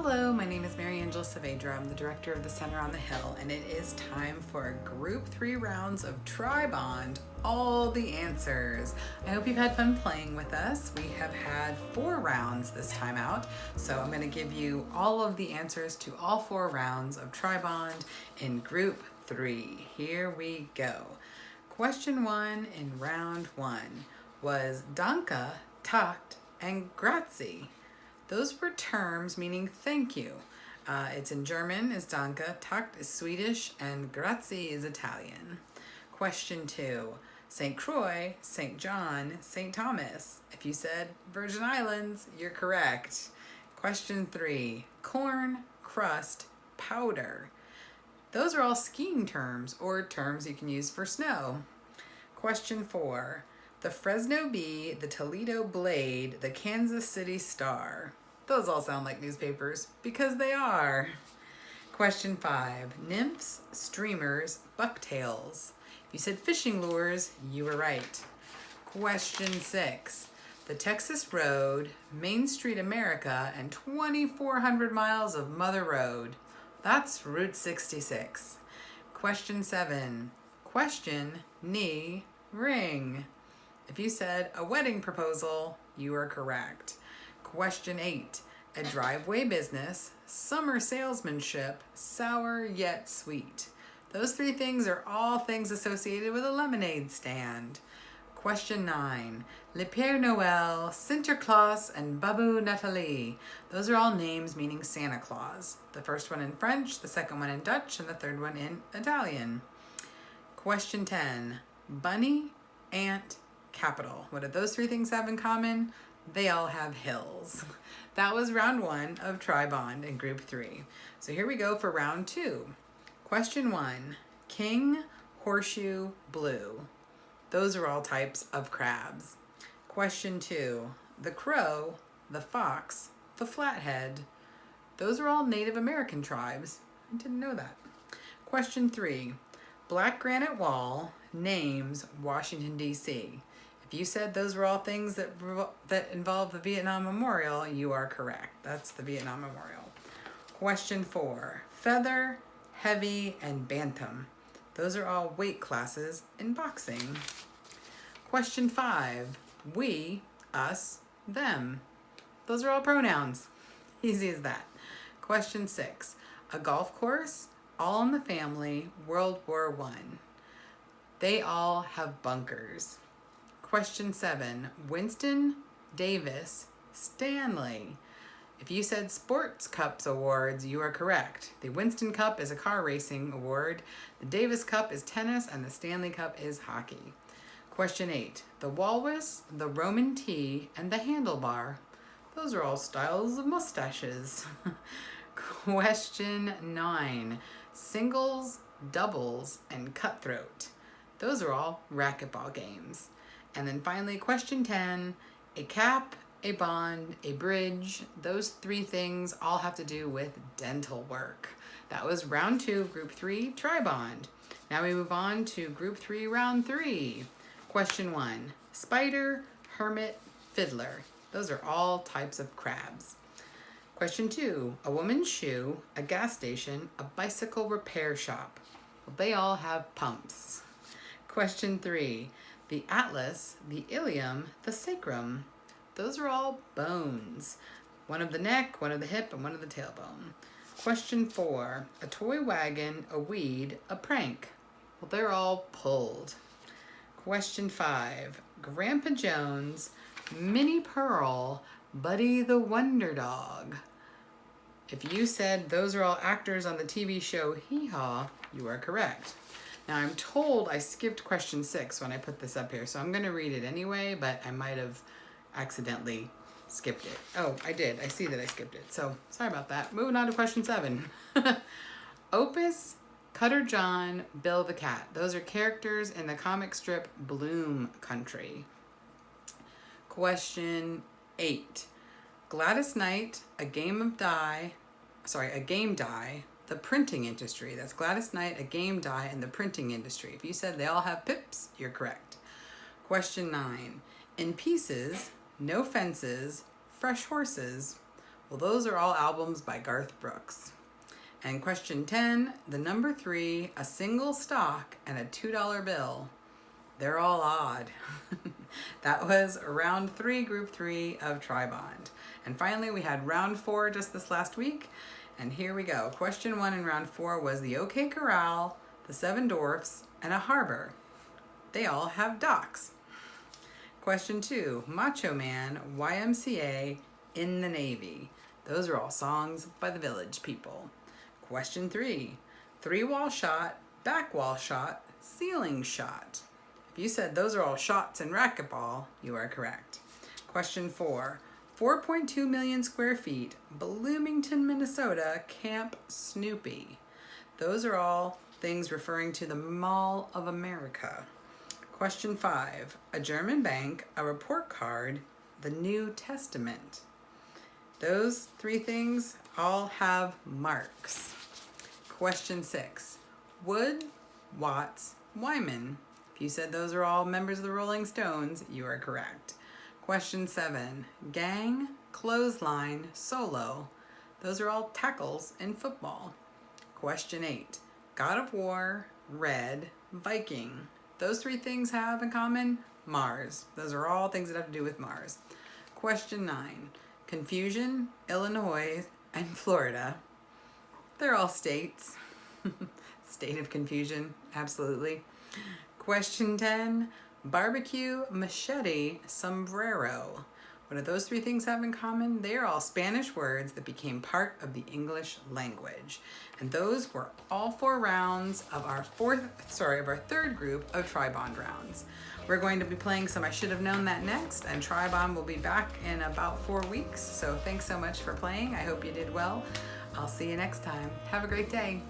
Hello, my name is Mary Angela Saavedra. I'm the director of the Center on the Hill, and it is time for Group 3 rounds of Tri-Bond, all the answers. I hope you've had fun playing with us. We have had 4 rounds this time out, so I'm going to give you all of the answers to all 4 rounds of Tri-Bond in Group 3. Here we go. Question 1 in round 1 was Danke, Takt, and Grazie. Those were terms meaning thank you. It's in German is Danke, Takt is Swedish, and Grazie is Italian. Question 2, St. Croix, St. John, St. Thomas. If you said Virgin Islands, you're correct. Question 3, corn, crust, powder. Those are all skiing terms or terms you can use for snow. Question 4, the Fresno Bee, the Toledo Blade, the Kansas City Star. Those all sound like newspapers because they are. Question 5, nymphs, streamers, bucktails. If you said fishing lures, you were right. Question 6, the Texas Road, Main Street America, and 2,400 miles of Mother Road. That's Route 66. Question 7, question, knee, ring. If you said a wedding proposal, you are correct. Question 8, a driveway business, summer salesmanship, sour yet sweet. Those 3 things are all things associated with a lemonade stand. Question 9, Le Père Noël, Sinterklaas, and Babu Nathalie. Those are all names meaning Santa Claus. The first one in French, the second one in Dutch, and the third one in Italian. Question 10, bunny, ant, capital. What do those 3 things have in common? They all have hills. That was round 1 of Tri-Bond in Group 3. So here we go for round 2. Question 1, king, horseshoe, blue. Those are all types of crabs. Question 2, the crow, the fox, the flathead. Those are all Native American tribes. I didn't know that. Question 3, black granite wall, names, Washington, D.C. If you said those were all things that involve the Vietnam Memorial, you are correct. That's the Vietnam Memorial. Question 4, feather, heavy, and bantam. Those are all weight classes in boxing. Question 5, we, us, them. Those are all pronouns. Easy as that. Question 6, a golf course, All in the Family, World War I. They all have bunkers. Question 7, Winston, Davis, Stanley. If you said Sports Cups awards, you are correct. The Winston Cup is a car racing award, the Davis Cup is tennis, and the Stanley Cup is hockey. Question 8, the walrus, the Roman T, and the handlebar. Those are all styles of mustaches. Question 9, singles, doubles, and cutthroat. Those are all racquetball games. And then finally, question 10, a cap, a bond, a bridge. Those 3 things all have to do with dental work. That was round 2, group 3, Tri-Bond. Now we move on to group 3, round 3. Question 1, spider, hermit, fiddler. Those are all types of crabs. Question 2, a woman's shoe, a gas station, a bicycle repair shop. Well, they all have pumps. Question 3, the atlas, the ilium, the sacrum. Those are all bones. One of the neck, one of the hip, and one of the tailbone. Question 4, a toy wagon, a weed, a prank. Well, they're all pulled. Question 5, Grandpa Jones, Minnie Pearl, Buddy the Wonder Dog. If you said those are all actors on the TV show Hee Haw, you are correct. Now I'm told I skipped question 6 when I put this up here, so I'm going to read it anyway, but I might have accidentally skipped it. Oh, I did. I see that I skipped it. So sorry about that. Moving on to question 7. Opus, Cutter John, Bill the Cat. Those are characters in the comic strip Bloom Country. Question 8. Gladys Knight, a game die, the printing industry. That's Gladys Knight, a game die in the printing industry. If you said they all have pips, you're correct. Question 9. In pieces, no fences, fresh horses. Well, those are all albums by Garth Brooks. And question 10, the number 3, a single stock, and a $2 bill. They're all odd. That was round 3, group 3 of Tri-Bond. And finally, we had round 4 just this last week. And here we go. Question 1 in round 4 was the OK Corral, the Seven Dwarfs, and a harbor. They all have docks. Question 2, Macho Man, YMCA, In the Navy. Those are all songs by the Village People. Question 3, 3-wall shot, back wall shot, ceiling shot. If you said those are all shots in racquetball, you are correct. Question 4, 4.2 million square feet, Bloomington, Minnesota, Camp Snoopy. Those are all things referring to the Mall of America. Question 5, a German bank, a report card, the New Testament. Those 3 things all have marks. Question 6, Wood, Watts, Wyman. If you said those are all members of the Rolling Stones, you are correct. Question 7, Gang, Clothesline, Solo. Those are all tackles in football. Question 8, God of War, Red, Viking. Those 3 things have in common Mars. Those are all things that have to do with Mars. Question 9, Confusion, Illinois, and Florida. They're all states. State of confusion, absolutely. Question 10, Barbecue, Machete, Sombrero. What do those 3 things have in common? They are all Spanish words that became part of the English language. And those were all 4 rounds of our 3rd group of Tri-Bond rounds. We're going to be playing some I Should Have Known That next, and Tri-Bond will be back in about 4 weeks. So thanks so much for playing. I hope you did well. I'll see you next time. Have a great day.